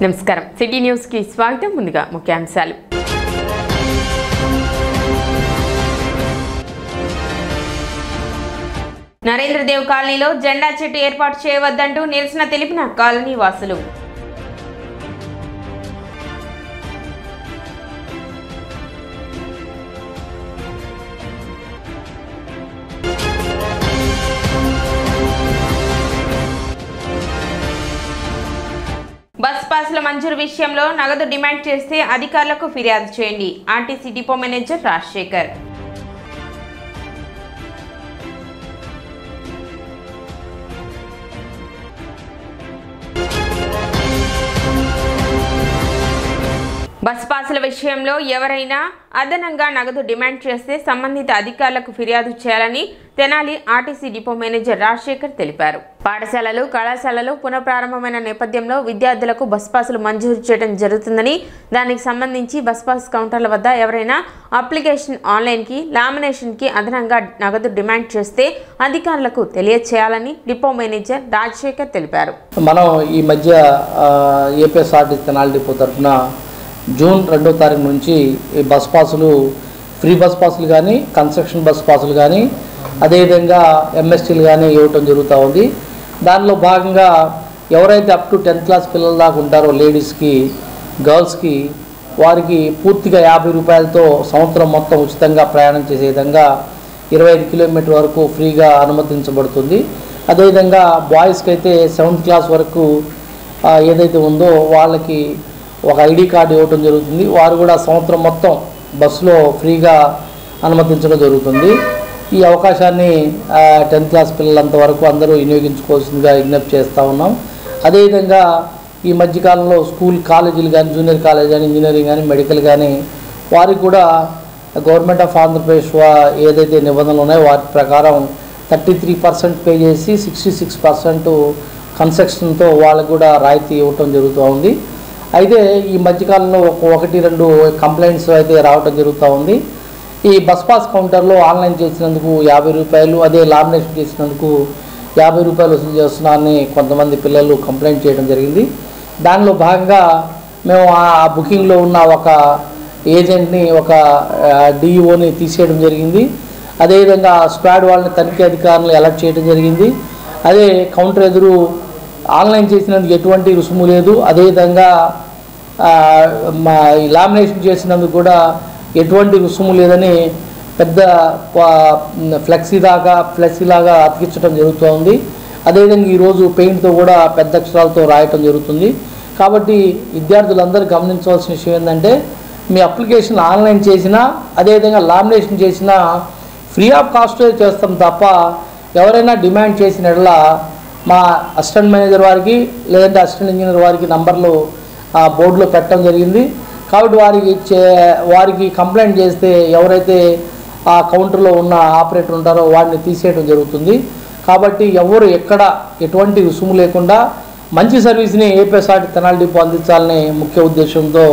నమస్కారం city news కి స్వాగతం ముందుగా ముఖ్యాంశాలు నరేంద్ర దేవ్ కాలనీలో జెండా చెట్టు ఏర్పాటు చేయవద్దంటూ నిరసన తెలిపిన కాలనీ వాసులు బస్ పాసుల మంజూరు విషయంలో నగదు డిమాండ్ చేస్తే అధికారులకు ఫిర్యాదు చేయండి RTC depot manager Rajasekhar bus పాసుల విషయంలో ఎవరైనా అదనంగా నగదు డిమాండ్ చేస్తే సంబంధిత అధికారులకు ఫిర్యాదు చేయాలని Tenali RTC depot manager Rajasekhar తెలిపారు. పాఠశాలలు కళాశాలలు పునఃప్రారంభమైన నేపథ్యంలో విద్యార్థులకు బస్ పాసులు మంజూరు చేయడం జరుగుతుందని దానికి సంబంధించి బస్ పాస్ కౌంటర్ల వద్ద ఎవరైనా అప్లికేషన్ ఆన్లైన్కి లామినేషన్కి అదనంగా నగదు డిమాండ్ చేస్తే అధికారులకు తెలియచేయాలని డిపో మేనేజర్ రాజశేఖర్ తెలిపారు. మనం ఈ మధ్య ఏపీఎస్ఆర్టీసీ తెనాలి డిపో తరఫున జూన్ 2వ తారీఖు నుంచి బస్ పాసులు ఫ్రీ బస్ పాసులు కానీ కన్స్ట్రక్షన్ బస్ పాసులు కానీ అదేవిధంగా ఎంఎస్టీలు కానీ ఇవ్వటం జరుగుతూ ఉంది. దానిలో భాగంగా ఎవరైతే అప్ టు 10th క్లాస్ పిల్లల దాకా ఉంటారో లేడీస్కి గర్ల్స్కి వారికి పూర్తిగా 50 రూపాయలతో సంవత్సరం మొత్తం ఉచితంగా ప్రయాణం చేసే విధంగా 25 కిలోమీటర్ వరకు ఫ్రీగా అనుమతించబడుతుంది. అదేవిధంగా బాయ్స్కి అయితే 7th క్లాస్ వరకు ఏదైతే ఉందో వాళ్ళకి ఒక ఐడి కార్డు ఇవ్వటం జరుగుతుంది. వారు కూడా సంవత్సరం మొత్తం బస్సులో ఫ్రీగా అనుమతించడం జరుగుతుంది. ఈ అవకాశాన్ని 10th క్లాస్ పిల్లలంత వరకు అందరూ వినియోగించుకోవాల్సిందిగా విజ్ఞప్తి చేస్తూ ఉన్నాం. అదేవిధంగా ఈ మధ్యకాలంలో స్కూల్ కాలేజీలు కానీ జూనియర్ కాలేజ్ కానీ ఇంజనీరింగ్ కానీ మెడికల్ కానీ వారికి కూడా గవర్నమెంట్ ఆఫ్ ఆంధ్రప్రదేశ్ ఏదైతే నిబంధనలు ఉన్నాయో వాటి ప్రకారం 33% పే చేసి 66% కన్స్ట్రక్షన్తో వాళ్ళకు కూడా రాయితీ ఇవ్వటం జరుగుతూ ఉంది. అయితే ఈ మధ్యకాలంలో 1-2 కంప్లైంట్స్ అయితే రావటం జరుగుతూ ఉంది. ఈ బస్ పాస్ కౌంటర్లో ఆన్లైన్ చేసినందుకు 50 రూపాయలు, అదే లామినేషన్ చేసినందుకు 50 రూపాయలు వసూలు చేస్తున్నారని కొంతమంది పిల్లలు కంప్లైంట్ చేయడం జరిగింది. దానిలో భాగంగా మేము ఆ బుకింగ్లో ఉన్న ఒక ఏజెంట్ని ఒక డిఈఓని తీసేయడం జరిగింది. అదేవిధంగా స్క్వాడ్ వాళ్ళని తనిఖీ అధికారులను అలర్ట్ చేయడం జరిగింది. అదే కౌంటర్ ఎదురు ఆన్లైన్ చేసినందుకు ఎటువంటి రుసుము లేదు, అదేవిధంగా లామినేషన్ చేసినందుకు కూడా ఎటువంటి రుసుము లేదని పెద్ద ఫ్లెక్సీలాగా అతికించడం జరుగుతూ ఉంది. అదేవిధంగా ఈరోజు పెయింట్తో కూడా పెద్ద అక్షరాలతో రాయటం జరుగుతుంది. కాబట్టి విద్యార్థులందరూ గమనించవలసిన విషయం ఏంటంటే మీ అప్లికేషన్ ఆన్లైన్ చేసినా అదేవిధంగా లామినేషన్ చేసినా ఫ్రీ ఆఫ్ కాస్ట్ చేస్తాం తప్ప ఎవరైనా డిమాండ్ చేసినట్లా మా అసిస్టెంట్ మేనేజర్ వారికి లేదంటే అసిస్టెంట్ ఇంజనీర్ వారికి నంబర్లు బోర్డులో పెట్టడం జరిగింది. కాబట్టి వారికి కంప్లైంట్ చేస్తే ఎవరైతే ఆ కౌంటర్లో ఉన్న ఆపరేటర్ ఉంటారో వాడిని తీసేయడం జరుగుతుంది. కాబట్టి ఎవరు ఎక్కడ ఎటువంటి రుసుము లేకుండా మంచి సర్వీస్ని ఏపీఎస్ఆర్టీసీ తెనాలి డిపో అందించాలనే ముఖ్య ఉద్దేశంతో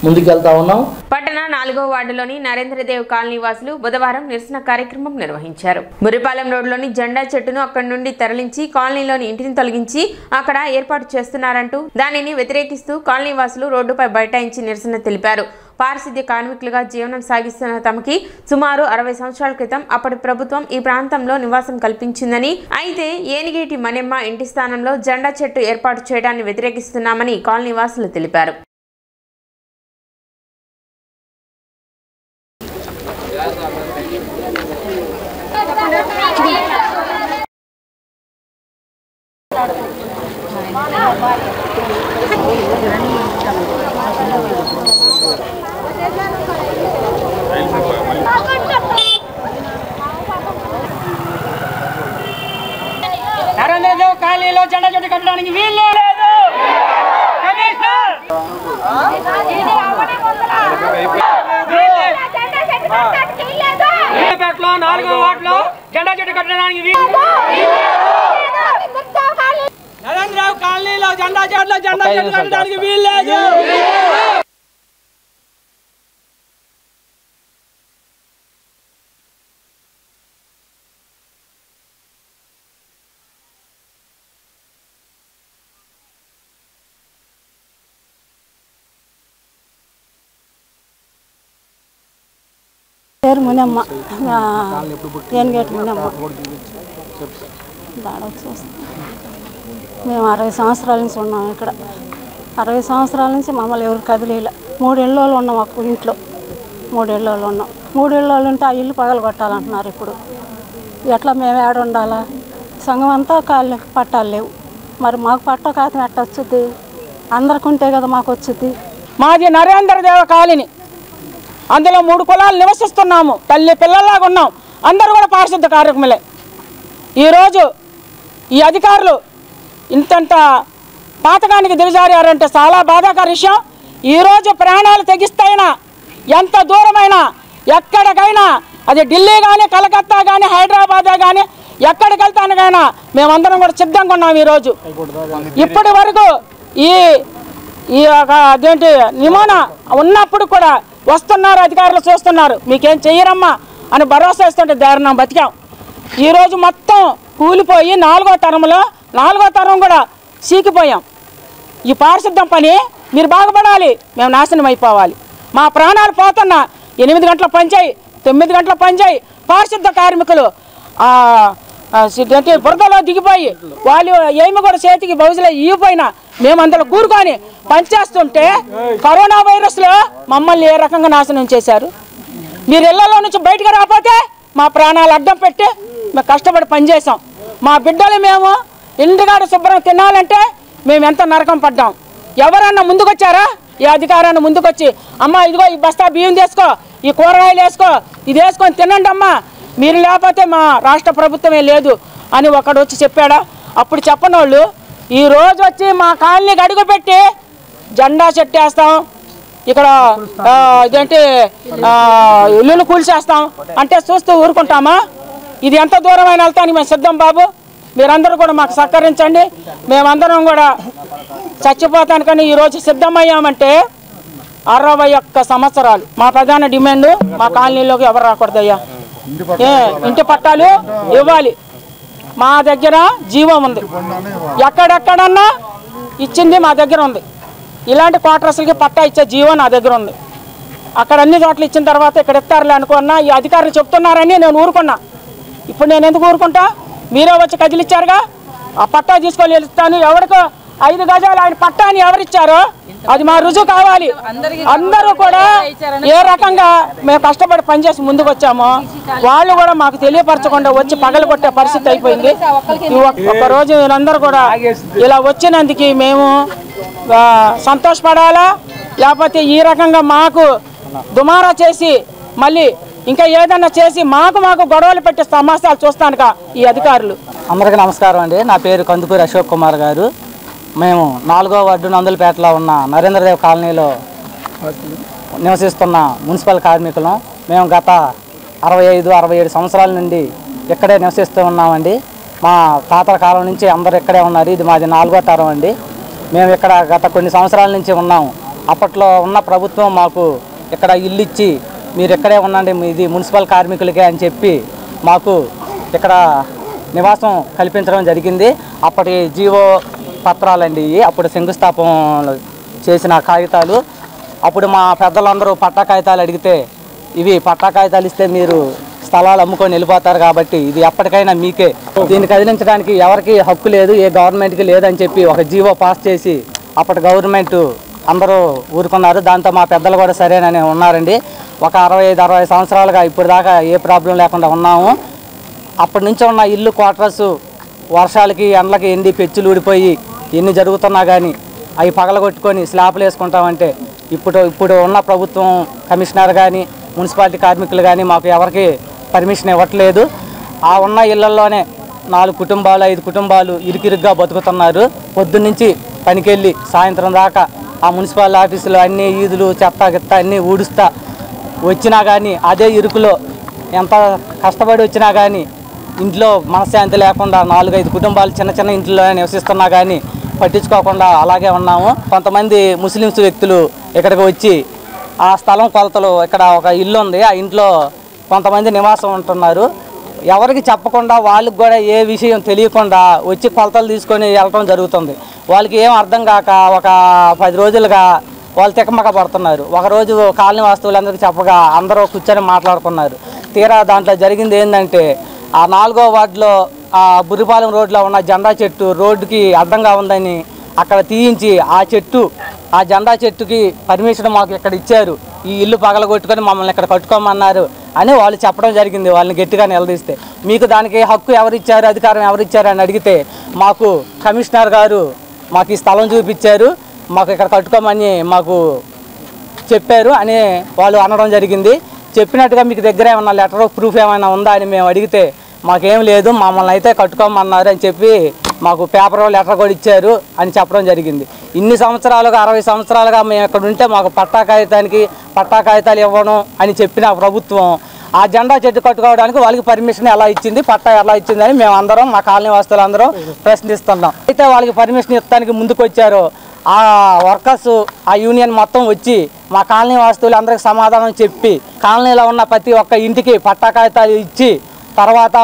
ముందుకెళ్తా ఉన్నాం. పట్టణ 4వ వార్డులోని నరేంద్రదేవ్ కాలనీ వాసులు బుధవారం నిరసన కార్యక్రమం నిర్వహించారు. మురిపాలెం రోడ్లోని జెండా చెట్టును అక్కడి నుండి తరలించి కాలనీలోని ఇంటిని తొలగించి అక్కడ ఏర్పాటు చేస్తున్నారంటూ దానిని వ్యతిరేకిస్తూ కాలనీ వాసులు రోడ్డుపై బైఠాయించి నిరసన తెలిపారు. పారిశుద్ధ్య కార్మికులుగా జీవనం సాగిస్తున్న తమకి సుమారు 60 సంవత్సరాల క్రితం అప్పటి ప్రభుత్వం ఈ ప్రాంతంలో నివాసం కల్పించిందని, అయితే ఏనిగేటి మణెమ్మ ఇంటి స్థానంలో జెండా చెట్టు ఏర్పాటు చేయడాన్ని వ్యతిరేకిస్తున్నామని కాలనీ వాసులు తెలిపారు. నరేంద్రదేవ్ కాలనీలో జెండా చెట్టు కట్టడానికి వీలు లేదు. పేటలో 4వ వార్డులో జెండా చెట్టు కట్టడానికి వీలు. నరేంద్రదేవ్ కాలనీలో జెండా చెట్టు కట్టడానికి వీలు లేదు. పేరు మునమ్మ, ఏనుగేటి మునమ్మ. మేము 60 సంవత్సరాల నుంచి ఉన్నాం ఇక్కడ. 60 సంవత్సరాల నుంచి మమ్మల్ని ఎవరు కదిలేలా. 3 ఏళ్ళు ఉన్నాం అప్పుడు ఇంట్లో. 3 ఏళ్ళు ఉన్నాం. 3 ఏళ్ళు ఉంటే ఆ ఇల్లు పగలు కొట్టాలంటున్నారు ఇప్పుడు. ఎట్లా మేము ఏడ ఉండాలా? సంఘం అంతా కాళ్ళు పట్టాలు లేవు. మరి మాకు పట్ట కాతం ఎట్ట వచ్చుద్ది? అందరికి ఉంటే కదా మాకు వచ్చుద్ది. మాది నరేంద్ర దేవ కాలనీ. అందులో 3 కులాలు నివసిస్తున్నాము. తల్లి పిల్లల్లాగా ఉన్నాం. అందరూ కూడా పారిశుద్ధ కార్యక్రమాలే. ఈరోజు ఈ అధికారులు ఇంతంత పాతకానికి దిగజారారంటే చాలా బాధాకర విషయం. ఈరోజు ప్రాణాలు తెగిస్తాయినా, ఎంత దూరమైనా, ఎక్కడికైనా, అది ఢిల్లీ కానీ, కలకత్తా కానీ, హైదరాబాదే కానీ, ఎక్కడికి వెళ్తానికైనా మేమందరం కూడా సిద్ధంగా ఉన్నాం. ఈరోజు ఇప్పటి వరకు ఈ అదేంటి నిమోనా ఉన్నప్పుడు కూడా వస్తున్నారు అధికారులు, చూస్తున్నారు, మీకేం చెయ్యరమ్మా అని భరోసా ఇస్తుంటే దారుణం బతికాం. ఈరోజు మొత్తం కూలిపోయి 4వ తరంలో 4వ తరం కూడా సీకిపోయాం. ఈ పారిశుద్ధం పని మీరు బాగుపడాలి, మేము నాశనం అయిపోవాలి. మా ప్రాణాలు పోతున్నా 8 గంటల పనిచేయి, 9 గంటల పనిచేయి. పారిశుద్ధ కార్మికులు బురదలో దిగిపోయి వాళ్ళు ఏమి కూడా చేతికి బౌజులో ఇవ్వపోయినా మేము అందులో కూరుకొని పనిచేస్తుంటే కరోనా వైరస్లో మమ్మల్ని ఏ రకంగా నాశనం చేశారు. మీరు ఇళ్లలో నుంచి బయటకు రాకపోతే మా ప్రాణాలు అడ్డం పెట్టి మేము కష్టపడి పనిచేసాం. మా బిడ్డలు మేము ఇంటికాడ శుభ్రం తినాలంటే మేము ఎంత నరకం పడ్డాం. ఎవరన్నా ముందుకొచ్చారా? ఈ అధికారాన్ని ముందుకొచ్చి అమ్మ ఇదిగో ఈ బస్తా బియ్యం తీసుకో, ఈ కూరగాయలు వేసుకో, ఇది వేసుకొని తినండి అమ్మా, మీరు లేకపోతే మా రాష్ట్ర ప్రభుత్వమే లేదు అని ఒకడు వచ్చి చెప్పాడా? అప్పుడు చెప్పని వాళ్ళు ఈరోజు వచ్చి మా కాలనీకి అడుగుపెట్టి జెండా చెట్టేస్తాం, ఇక్కడ ఇదేంటి ఇల్లులు కూల్చేస్తాం అంటే చూస్తూ ఊరుకుంటామా? ఇది ఎంత దూరమైన వెళ్తానికి మేము సిద్ధం బాబు. మీరందరూ కూడా మాకు సహకరించండి. మేమందరం కూడా చచ్చిపోతానికని ఈరోజు సిద్ధమయ్యామంటే 61 సంవత్సరాలు. మా ప్రధాన డిమాండ్ మా కాలనీలోకి ఎవరు రాకూడదయ్యా, ఇంటి పట్టాలు ఇవ్వాలి. మా దగ్గర జీవం ఉంది, ఎక్కడెక్కడన్నా ఇచ్చింది మా దగ్గర ఉంది. ఇలాంటి క్వార్టర్స్లకి పట్టా ఇచ్చే జీవం నా దగ్గర ఉంది. అక్కడ అన్ని చోట్ల ఇచ్చిన తర్వాత ఇక్కడ ఇస్తారులే అనుకున్నా. ఈ అధికారులు చెప్తున్నారని నేను ఊరుకున్నా. ఇప్పుడు నేను ఎందుకు ఊరుకుంటా? మీరే వచ్చి కదిలిచ్చారుగా, ఆ పట్టా తీసుకొని వెళ్తాను. ఎవరికో 5 గజాలు ఆయన పట్టాని ఎవరిచ్చారో అది మా రుజువు కావాలి. అందరూ కూడా ఏ రకంగా మేము కష్టపడి పనిచేసి ముందుకు వచ్చామో వాళ్ళు కూడా మాకు తెలియపరచకుండా వచ్చి పగలు కొట్టే పరిస్థితి అయిపోయింది. ఒక్కరోజు వీళ్ళందరూ కూడా ఇలా వచ్చినందుకు మేము సంతోషపడాలా, లేకపోతే ఈ రకంగా మాకు దుమారా చేసి మళ్ళీ ఇంకా ఏదన్నా చేసి మాకు గొడవలు పెట్టే సమస్యలు చూస్తానుక ఈ అధికారులు. అందరికీ నమస్కారం అండి. నా పేరు కందుకూరి అశోక్ కుమార్ గారు. మేము 4వ వార్డు నందులపేటలో ఉన్న నరేంద్రదేవ్ కాలనీలో నివసిస్తున్న మున్సిపల్ కార్మికులం. మేము గత 65-67 సంవత్సరాల నుండి ఇక్కడే నివసిస్తూ ఉన్నామండి. మా తాతల కాలం నుంచి అందరూ ఇక్కడే ఉన్నారు. ఇది మాది 4వ తరం అండి. మేము ఇక్కడ గత కొన్ని సంవత్సరాల నుంచి ఉన్నాము. అప్పట్లో ఉన్న ప్రభుత్వం మాకు ఇక్కడ ఇల్లు ఇచ్చి మీరు ఇక్కడే ఉండండి, ఇది మున్సిపల్ కార్మికులకే అని చెప్పి మాకు ఇక్కడ నివాసం కల్పించడం జరిగింది. అప్పటి జీవో పత్రాలండి ఇవి. అప్పుడు శంకుస్థాపన చేసిన కాగితాలు. అప్పుడు మా పెద్దలందరూ పట్టా కాగితాలు అడిగితే ఇవి పట్టా కాగితాలు ఇస్తే మీరు స్థలాలు అమ్ముకొని వెళ్ళిపోతారు కాబట్టి ఇది ఎప్పటికైనా మీకే, దీన్ని కదిలించడానికి ఎవరికి హక్కు లేదు, ఏ గవర్నమెంట్కి లేదని చెప్పి ఒక జీవో పాస్ చేసి అప్పటి గవర్నమెంట్ అందరూ ఊరుకున్నారు. దాంతో మా పెద్దలు కూడా సరేనని ఉన్నారండి. ఒక 65-60 సంవత్సరాలుగా ఇప్పుడు దాకా ఏ ప్రాబ్లం లేకుండా ఉన్నాము. అప్పటి నుంచి ఉన్న ఇల్లు క్వార్టర్స్ వర్షాలకి ఎండలకి ఎండి పెచ్చులు ఊడిపోయి ఎన్ని జరుగుతున్నా కానీ అవి పగలగొట్టుకొని స్లాబ్లు వేసుకుంటామంటే ఇప్పుడు ఉన్న ప్రభుత్వం కమిషనర్ కానీ మున్సిపాలిటీ కార్మికులు కానీ మాకు ఎవరికి పర్మిషన్ ఇవ్వట్లేదు. ఆ ఉన్న ఇళ్లలోనే 4 కుటుంబాలు 5 కుటుంబాలు ఇరుకిరుగ్గా బతుకుతున్నారు. పొద్దున్నుంచి పనికెళ్ళి సాయంత్రం దాకా ఆ మున్సిపల్ ఆఫీసులో అన్ని ఈదులు చెత్త గిత్త అన్నీ ఊడుస్తా వచ్చినా కానీ అదే ఇరుకులో ఎంత కష్టపడి వచ్చినా కానీ ఇంట్లో మనశ్శాంతి లేకుండా 4-5 కుటుంబాలు చిన్న చిన్న ఇంట్లో నివసిస్తున్నా కానీ పట్టించుకోకుండా అలాగే ఉన్నాము. కొంతమంది ముస్లిమ్స్ వ్యక్తులు ఇక్కడికి వచ్చి ఆ స్థలం కొలతలు ఇక్కడ ఒక ఇల్లు ఉంది, ఆ ఇంట్లో కొంతమంది నివాసం ఉంటున్నారు. ఎవరికి చెప్పకుండా వాళ్ళకి కూడా ఏ విషయం తెలియకుండా వచ్చి కొలతలు తీసుకొని వెళ్ళటం జరుగుతుంది. వాళ్ళకి ఏం అర్థం కాక ఒక 10 రోజులుగా వాళ్ళు తికమక పడుతున్నారు. ఒకరోజు కాలనీ వాస్తువులందరికీ చెప్పగా అందరూ కూర్చొని మాట్లాడుకున్నారు. తీరా దాంట్లో జరిగింది ఏంటంటే ఆ 4వ వార్డులో ఆ బుర్రిపాలెం రోడ్లో ఉన్న జెండా చెట్టు రోడ్డుకి అడ్డంగా ఉందని అక్కడ తీయించి ఆ జెండా చెట్టుకి పర్మిషన్ మాకు ఇక్కడ ఇచ్చారు, ఈ ఇల్లు పగలగొట్టుకొని మమ్మల్ని ఇక్కడ కట్టుకోమన్నారు అని వాళ్ళు చెప్పడం జరిగింది. వాళ్ళని గట్టిగా నిలదీస్తే మీకు దానికి హక్కు ఎవరిచ్చారు, అధికారం ఎవరిచ్చారు అని అడిగితే మాకు కమిషనర్ గారు మాకు ఈ స్థలం చూపించారు, మాకు ఇక్కడ కట్టుకోమని మాకు చెప్పారు అని వాళ్ళు అనడం జరిగింది. చెప్పినట్టుగా మీకు దగ్గర ఏమన్నా లెటర్ ఆఫ్ ప్రూఫ్ ఏమైనా ఉందా అని మేము అడిగితే మాకేం లేదు, మమ్మల్ని అయితే కట్టుకోమన్నారు అని చెప్పి మాకు పేపర్ లెటర్ కూడా ఇచ్చారు అని చెప్పడం జరిగింది. ఇన్ని సంవత్సరాలుగా 60 సంవత్సరాలుగా మేము ఇక్కడ ఉంటే మాకు పట్టా కాగితాలు ఇవ్వను అని చెప్పిన ప్రభుత్వం ఆ జెండా చెట్టు కట్టుకోవడానికి వాళ్ళకి పర్మిషన్ ఎలా ఇచ్చింది, పట్టా ఎలా ఇచ్చిందని మేము అందరం మా కాలనీ వాస్తులందరం ప్రశ్నిస్తున్నాం. అయితే వాళ్ళకి పర్మిషన్ ఇవ్వడానికి ముందుకు వచ్చారో ఆ వర్కర్స్ ఆ యూనియన్ మొత్తం వచ్చి మా కాలనీ వాస్తువులు అందరికి సమాధానం చెప్పి కాలనీలో ఉన్న ప్రతి ఒక్క ఇంటికి పట్టా కాగితాలు ఇచ్చి తర్వాత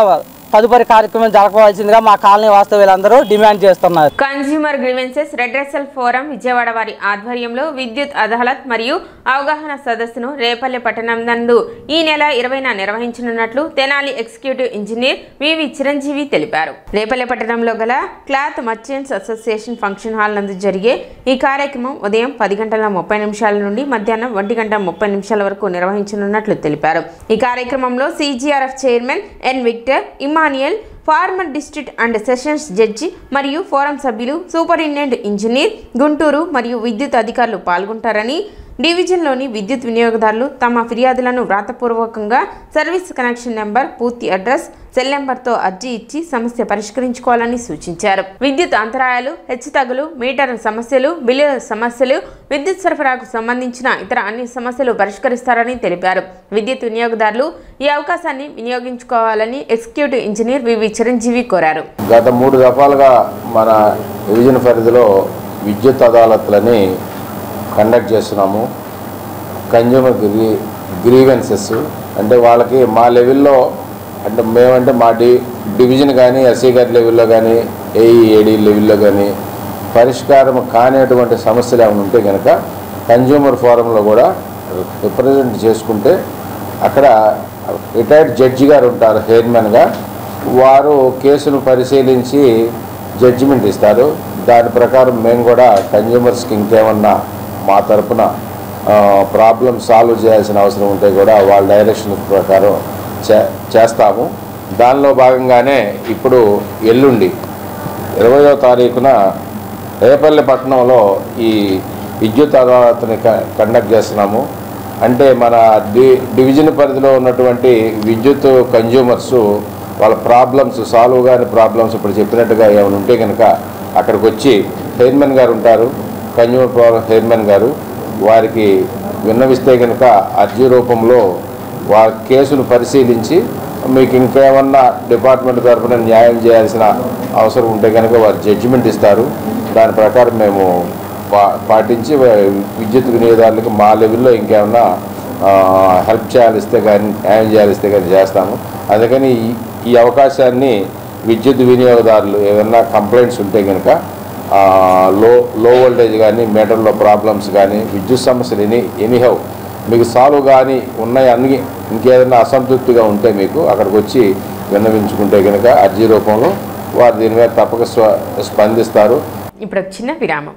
తదుపరి కార్యక్రమం జరపవలసిందిగా మా కాలనీ వాస్తవ్యులందరూ డిమాండ్ చేస్తున్నారు. Consumer grievances redressal forum Vijayawada వారి ఆధ్వర్యంలో విద్యుత్ అదాలత్ మరియు అవగాహన సదస్సును రేపల్లె పట్టణం నందు ఈ నెల 20న నిర్వహించనున్నట్లు తెనాలి ఎగ్జిక్యూటివ్ ఇంజనీర్ వివి చిరంజీవి తెలిపారు. రేపల్లె పట్టణంలో గల cloth merchants association function hall నందు జరిగే ఈ కార్యక్రమం ఉదయం 10:30 నుండి మధ్యాహ్నం 1:30 వరకు నిర్వహించనున్నట్లు తెలిపారు. ఈ కార్యక్రమంలో CGRF chairman N Victor, Emmanuel, former district and sessions judge మరియు ఫోరం సభ్యులు, సూపరింటెండెంట్ ఇంజనీర్ గుంటూరు మరియు విద్యుత్ అధికారులు పాల్గొంటారని, డివిజన్లోని విద్యుత్ వినియోగదారులు తమ ఫిర్యాదులను వ్రాతపూర్వకంగా సర్వీస్ కనెక్షన్ నెంబర్, పూర్తి అడ్రస్, సెల్ నెంబర్తో అర్జీ ఇచ్చి సమస్య పరిష్కరించుకోవాలని సూచించారు. విద్యుత్ అంతరాయాలు, హెచ్చుతగ్గులు, మీటర్ సమస్యలు, బిల్లుల సమస్యలు, విద్యుత్ సరఫరాకు సంబంధించిన ఇతర అన్ని సమస్యలు పరిష్కరిస్తారని తెలిపారు. విద్యుత్ వినియోగదారులు ఈ అవకాశాన్ని వినియోగించుకోవాలని ఎగ్జిక్యూటివ్ ఇంజనీర్ వివి చిరంజీవి కోరారు. గత 3 దఫాలుగా మన డివిజన్ పరిధిలో విద్యుత్ అదాలత్లని కండక్ట్ చేస్తున్నాము. కన్జ్యూమర్ గ్రీవెన్సెస్ అంటే వాళ్ళకి మా లెవెల్లో అంటే మేమంటే మా డివిజన్ కానీ ఎస్సీ గారి లెవెల్లో కానీ ఏఈఏడి లెవెల్లో కానీ పరిష్కారం కానిటువంటి సమస్యలు ఏమైనా ఉంటే కనుక కన్జ్యూమర్ ఫోరంలో కూడా రిప్రజెంట్ చేసుకుంటే అక్కడ రిటైర్డ్ జడ్జి గారు ఉంటారు చైర్మన్గా, వారు కేసును పరిశీలించి జడ్జిమెంట్ ఇస్తారు. దాని ప్రకారం మేము కూడా కన్జ్యూమర్స్కి ఇంకేమన్నా మా తరపున ప్రాబ్లం సాల్వ్ చేయాల్సిన అవసరం ఉంటే కూడా వాళ్ళ డైరెక్షన్ ప్రకారం చేస్తాము. దానిలో భాగంగానే ఇప్పుడు ఎల్లుండి 20వ తారీఖున రేపల్లె పట్టణంలో ఈ విద్యుత్ అదాలత్ని కండక్ట్ చేస్తున్నాము. అంటే మన డివిజన్ పరిధిలో ఉన్నటువంటి విద్యుత్ కన్జ్యూమర్స్ వాళ్ళ ప్రాబ్లమ్స్ సాల్వ్ కాని ప్రాబ్లమ్స్ ఇప్పుడు చెప్పినట్టుగా ఏమైనా ఉంటే కనుక అక్కడికి వచ్చి చైర్మన్ గారు ఉంటారు, కన్జ్యూమర్ పవర్ చైర్మన్ గారు, వారికి విన్నవిస్తే కనుక అర్జీ రూపంలో వారి కేసును పరిశీలించి మీకు ఇంకేమన్నా డిపార్ట్మెంట్ తరఫున న్యాయం చేయాల్సిన అవసరం ఉంటే కనుక వారు జడ్జిమెంట్ ఇస్తారు. దాని ప్రకారం మేము పాటించి విద్యుత్ వినియోగదారులకు మా లెవెల్లో ఇంకేమన్నా హెల్ప్ చేయాలిస్తే కానీ న్యాయం చేయాలిస్తే కానీ చేస్తాము. అందుకని ఈ అవకాశాన్ని విద్యుత్ వినియోగదారులు ఏదన్నా కంప్లైంట్స్ ఉంటే కనుక లో వోల్టేజ్ కానీ మీటర్లో ప్రాబ్లమ్స్ కానీ విద్యుత్ సమస్యలు ఎనీహౌ మీకు సాల్వ్ కానీ ఉన్నాయి అన్ని ఇంకేదైనా అసంతృప్తిగా ఉంటే మీకు అక్కడికి వచ్చి విన్నవించుకుంటే కనుక అర్జీ రూపంలో వారు దీని మీద తప్పక స్పందిస్తారు. ఇప్పుడు చిన్న విరామం.